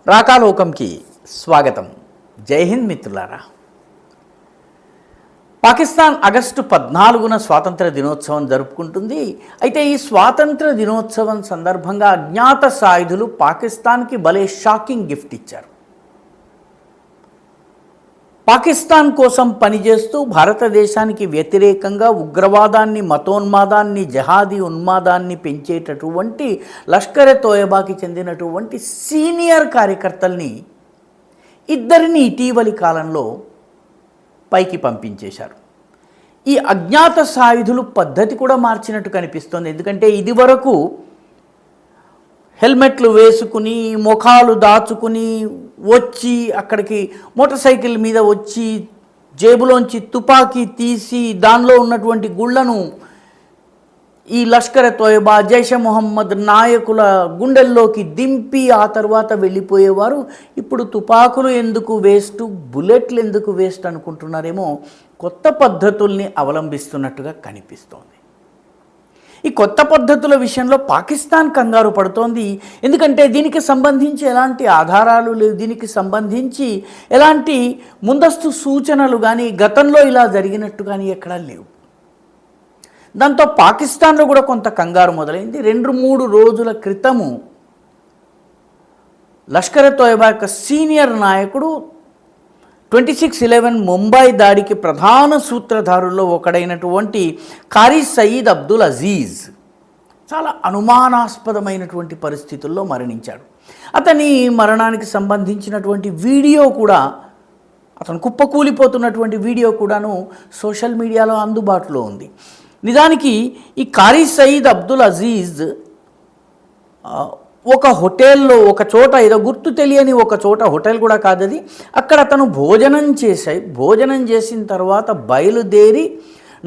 రాకాలోకంకి స్వాగతం. జై హింద్ మిత్రులారా. పాకిస్తాన్ ఆగస్టు 14న స్వాతంత్ర దినోత్సవం జరుపుకుంటుంది. అయితే ఈ స్వాతంత్ర దినోత్సవం సందర్భంగా అజ్ఞాత సాయుధులు పాకిస్తాన్కి భలే షాకింగ్ గిఫ్ట్ ఇచ్చారు. పాకిస్తాన్ కోసం పనిచేస్తూ భారతదేశానికి వ్యతిరేకంగా ఉగ్రవాదాన్ని, మతోన్మాదాన్ని, జహాదీ ఉన్మాదాన్ని పెంచేటటువంటి లష్కర్ ఎ తోయబాకి చెందినటువంటి సీనియర్ కార్యకర్తల్ని ఇద్దరిని ఇటీవలి కాలంలో పైకి పంపించేశారు. ఈ అజ్ఞాత సాయుధులు పద్ధతి కూడా మార్చినట్టు కనిపిస్తోంది. ఎందుకంటే ఇదివరకు హెల్మెట్లు వేసుకుని ముఖాలు దాచుకుని వచ్చి అక్కడికి మోటార్ సైకిల్ మీద వచ్చి జేబులోంచి తుపాకీ తీసి దానిలో ఉన్నటువంటి గుళ్లను ఈ లష్కర్ ఎ తోయబా, జైషే మొహమ్మద్ నాయకుల గుండెల్లోకి దింపి ఆ తర్వాత వెళ్ళిపోయేవారు. ఇప్పుడు తుపాకులు ఎందుకు వేస్ట్, బుల్లెట్లు ఎందుకు వేస్ట్ అనుకుంటున్నారేమో. కొత్త పద్ధతుల్ని అవలంబిస్తున్నట్టుగా కనిపిస్తోంది. ఈ కొత్త పద్ధతుల విషయంలో పాకిస్తాన్ కంగారు పడుతోంది. ఎందుకంటే దీనికి సంబంధించి ఎలాంటి ఆధారాలు లేవు, దీనికి సంబంధించి ఎలాంటి ముందస్తు సూచనలు కానీ గతంలో ఇలా జరిగినట్టు కానీ ఎక్కడా లేవు. దాంతో పాకిస్తాన్లో కూడా కొంత కంగారు మొదలైంది. 2-3 రోజుల క్రితము లష్కర్ ఎ తోయబా యొక్క సీనియర్ నాయకుడు 26/11 ముంబై దాడికి ప్రధాన సూత్రధారుల్లో ఒకడైనటువంటి కారీ సయీద్ అబ్దుల్ అజీజ్ చాలా అనుమానాస్పదమైనటువంటి పరిస్థితుల్లో మరణించాడు. అతని మరణానికి సంబంధించినటువంటి వీడియో కూడా, అతను కుప్పకూలిపోతున్నటువంటి వీడియో కూడాను సోషల్ మీడియాలో అందుబాటులో ఉంది. నిజానికి ఈ కారీ సయీద్ అబ్దుల్ అజీజ్ ఒక హోటల్లో ఒక చోట, ఏదో గుర్తు తెలియని ఒక చోట, హోటల్ కూడా కాదది, అక్కడ అతను భోజనం చేసిన తర్వాత బయలుదేరి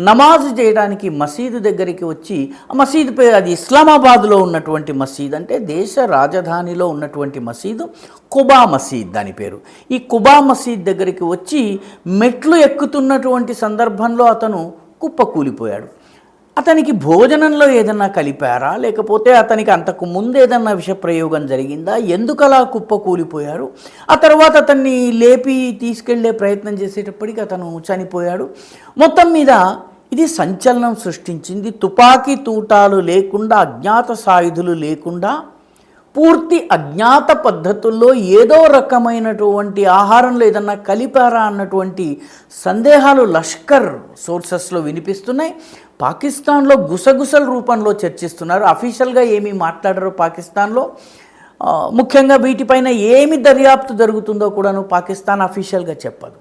నమాజ్ చేయడానికి మసీదు దగ్గరికి వచ్చి, ఆ మసీదు పేరు, అది ఇస్లామాబాద్లో ఉన్నటువంటి మసీద్, అంటే దేశ రాజధానిలో ఉన్నటువంటి మసీదు, కుబా మసీద్ దాని పేరు. ఈ కుబా మసీద్ దగ్గరికి వచ్చి మెట్లు ఎక్కుతున్నటువంటి సందర్భంలో అతను కుప్పకూలిపోయాడు. అతనికి భోజనంలో ఏదన్నా కలిపారా, లేకపోతే అతనికి అంతకు ముందు ఏదన్నా విషప్రయోగం జరిగిందా, ఎందుకు అలా కుప్పకూలిపోయారు? ఆ తర్వాత అతన్ని లేపి తీసుకెళ్లే ప్రయత్నం చేసేటప్పటికి అతను చనిపోయాడు. మొత్తం మీద ఇది సంచలనం సృష్టించింది. తుపాకీ తూటాలు లేకుండా, అజ్ఞాత సాయుధులు లేకుండా, పూర్తి అజ్ఞాత పద్ధతుల్లో ఏదో రకమైనటువంటి ఆహారంలో ఏదన్నా కలిపారా అన్నటువంటి సందేహాలు లష్కర్ సోర్సెస్లో వినిపిస్తున్నాయి. పాకిస్తాన్లో గుసగుసల రూపంలో చర్చిస్తున్నారు. అఫీషియల్గా ఏమీ మాట్లాడరు పాకిస్తాన్లో. ముఖ్యంగా వీటిపైన ఏమి దర్యాప్తు జరుగుతుందో కూడాను పాకిస్తాన్ అఫీషియల్గా చెప్పదు.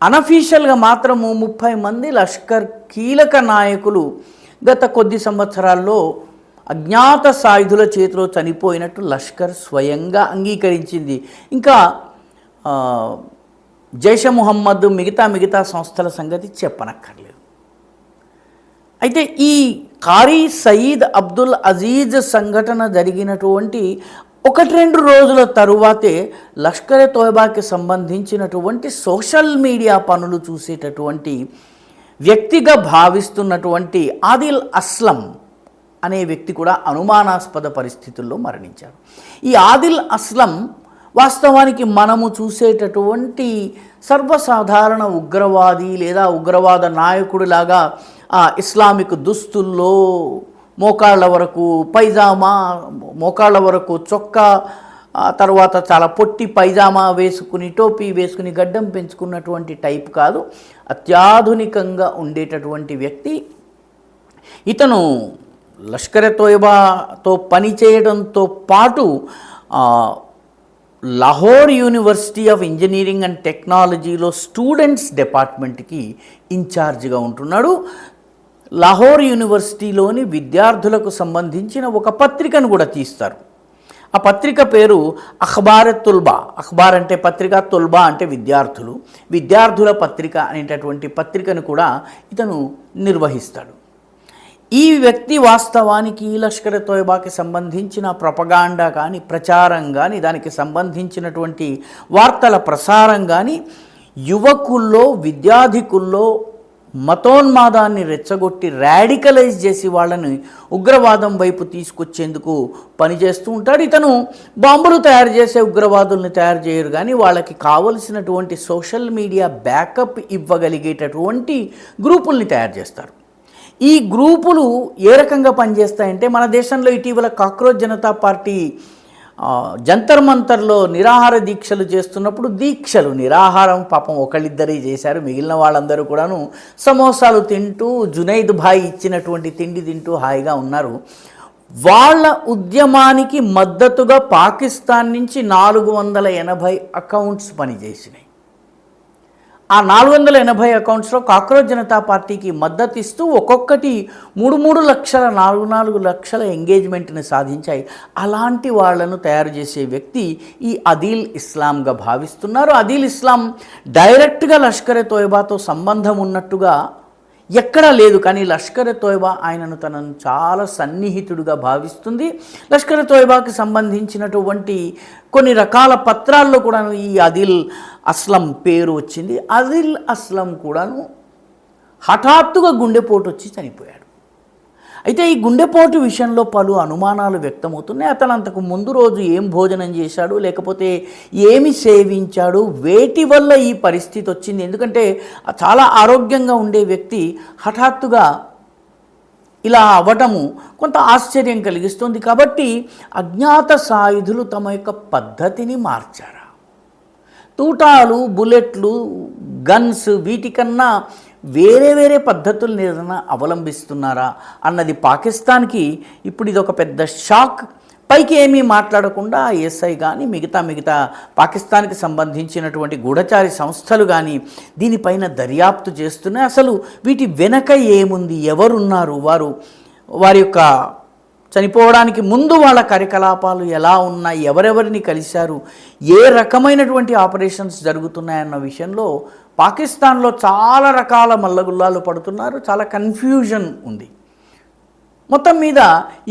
అనఫీషియల్గా మాత్రము 30 మంది లష్కర్ కీలక నాయకులు గత కొద్ది సంవత్సరాల్లో అజ్ఞాత సాయుధుల చేతిలో చనిపోయినట్టు లష్కర్ స్వయంగా అంగీకరించింది. ఇంకా జైషే మొహమ్మద్ మిగతా సంస్థల సంగతి చెప్పనక్కర్లేదు. అయితే ఈ కారీ సయీద్ అబ్దుల్ అజీజ్ సంఘటన జరిగినటువంటి 1-2 రోజుల తరువాతే లష్కర్ ఎ తోయబాకి సంబంధించినటువంటి సోషల్ మీడియా పనులు చూసేటటువంటి వ్యక్తిగా భావిస్తున్నటువంటి ఆదిల్ అస్లం అనే వ్యక్తి కూడా అనుమానాస్పద పరిస్థితుల్లో మరణించారు. ఈ ఆదిల్ అస్లం వాస్తవానికి మనము చూసేటటువంటి సర్వసాధారణ ఉగ్రవాది లేదా ఉగ్రవాద నాయకుడిలాగా ఇస్లామిక్ దుస్తుల్లో మోకాళ్ళ వరకు పైజామా, మోకాళ్ళ వరకు చొక్కా, తర్వాత చాలా పొట్టి పైజామా వేసుకుని, టోపీ వేసుకుని, గడ్డం పెంచుకున్నటువంటి టైప్ కాదు. అత్యాధునికంగా ఉండేటటువంటి వ్యక్తి. ఇతను లష్కర్ ఎ తోయబాతో పనిచేయడంతో పాటు Lahore university of engineering and టెక్నాలజీలో స్టూడెంట్స్ డిపార్ట్మెంట్కి ఇన్ఛార్జిగా ఉంటున్నాడు. లాహోర్ యూనివర్సిటీలోని విద్యార్థులకు సంబంధించిన ఒక పత్రికను కూడా తీస్తారు. ఆ పత్రిక పేరు అఖ్బార్ తుల్బా. అఖ్బార్ అంటే పత్రిక, తుల్బా అంటే విద్యార్థుల పత్రిక అనేటటువంటి పత్రికను కూడా ఇతను నిర్వహిస్తాడు. ఈ వ్యక్తి వాస్తవానికి లష్కర్ ఎ తోయబాకి సంబంధించిన ప్రొపగాండా కానీ, ప్రచారం కానీ, దానికి సంబంధించినటువంటి వార్తల ప్రసారం కానీ యువకుల్లో, విద్యాధికుల్లో మతోన్మాదాన్ని రెచ్చగొట్టి రాడికలైజ్ చేసి వాళ్ళని ఉగ్రవాదం వైపు తీసుకొచ్చేందుకు పనిచేస్తూ ఉంటాడు. ఇతను బాంబులు తయారు చేసే ఉగ్రవాదుల్ని తయారు చేయరు, కానీ వాళ్ళకి కావలసినటువంటి సోషల్ మీడియా బ్యాకప్ ఇవ్వగలిగేటటువంటి గ్రూపుల్ని తయారు చేస్తారు. ఈ గ్రూపులు ఏ రకంగా పనిచేస్తాయంటే, మన దేశంలో ఇటీవల కాక్రోచ్ జనతా పార్టీ జంతర్ మంతర్లో నిరాహార దీక్షలు చేస్తున్నప్పుడు నిరాహారం పాపం ఒకళ్ళిద్దరే చేశారు, మిగిలిన వాళ్ళందరూ కూడాను సమోసాలు తింటూ జునైద్ భాయ్ ఇచ్చినటువంటి తిండి తింటూ హాయిగా ఉన్నారు. వాళ్ళ ఉద్యమానికి మద్దతుగా పాకిస్తాన్ నుంచి 480 అకౌంట్స్ పనిచేసినాయి. ఆ 480 అకౌంట్స్లో కాక్రోచ్ జనతా పార్టీకి మద్దతు ఇస్తూ ఒక్కొక్కటి 3 లక్షల 4 లక్షల ఎంగేజ్మెంట్ని సాధించాయి. అలాంటి వాళ్లను తయారు చేసే వ్యక్తి ఈ అదీల్ ఇస్లాంగా భావిస్తున్నారు. అదీల్ ఇస్లాం డైరెక్ట్గా లష్కర్ ఎ తోయిబాతో సంబంధం ఉన్నట్టుగా ఎక్కడా లేదు, కానీ లష్కర్ ఎ తోయిబా ఆయనను తనను చాలా సన్నిహితుడుగా భావిస్తుంది. లష్కర్ ఎ తోయిబాకి సంబంధించినటువంటి కొన్ని రకాల పత్రాల్లో కూడాను ఈ అదిల్ అస్లం పేరు వచ్చింది. అదిల్ అస్లం కూడాను హఠాత్తుగా గుండెపోటు వచ్చి చనిపోయాడు. అయితే ఈ గుండెపోటు విషయంలో పలు అనుమానాలు వ్యక్తమవుతున్నాయి. అతను అంతకు ముందు రోజు ఏం భోజనం చేశాడు, లేకపోతే ఏమి సేవించాడు, వేటి వల్ల ఈ పరిస్థితి వచ్చింది? ఎందుకంటే చాలా ఆరోగ్యంగా ఉండే వ్యక్తి హఠాత్తుగా ఇలా అవ్వటము కొంత ఆశ్చర్యం కలిగిస్తుంది. కాబట్టి అజ్ఞాత సాయుధులు తమ యొక్క పద్ధతిని మార్చారా? తూటాలు, బుల్లెట్లు, గన్స్ వీటికన్నా వేరే పద్ధతులను ఏదైనా అవలంబిస్తున్నారా అన్నది పాకిస్తాన్కి ఇప్పుడు ఇది ఒక పెద్ద షాక్. పైకి ఏమీ మాట్లాడకుండా ఎస్ఐ కానీ మిగతా పాకిస్తాన్కి సంబంధించినటువంటి గూఢచారి సంస్థలు కానీ దీనిపైన దర్యాప్తు చేస్తున్నాయి. అసలు వీటి వెనక ఏముంది, ఎవరున్నారు, వారి యొక్క చనిపోవడానికి ముందు వాళ్ళ కార్యకలాపాలు ఎలా ఉన్నాయి, ఎవరెవరిని కలిశారు, ఏ రకమైనటువంటి ఆపరేషన్స్ జరుగుతున్నాయన్న విషయంలో పాకిస్తాన్లో చాలా రకాల మల్లగుల్లాలు పడుతున్నారు. చాలా కన్ఫ్యూజన్ ఉంది. మొత్తం మీద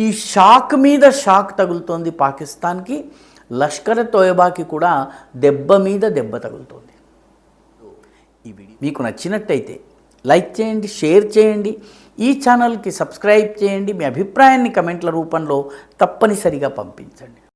ఈ షాక్ మీద షాక్ తగులుతోంది పాకిస్తాన్కి. లష్కర్ ఎ తోయిబాకి కూడా దెబ్బ మీద దెబ్బ తగులుతోంది. ఈ వీడియో మీకు నచ్చినట్టయితే లైక్ చేయండి, షేర్ చేయండి, ఈ ఛానల్కి సబ్స్క్రైబ్ చేయండి. మీ అభిప్రాయాన్ని కమెంట్ల రూపంలో తప్పనిసరిగా పంపించండి.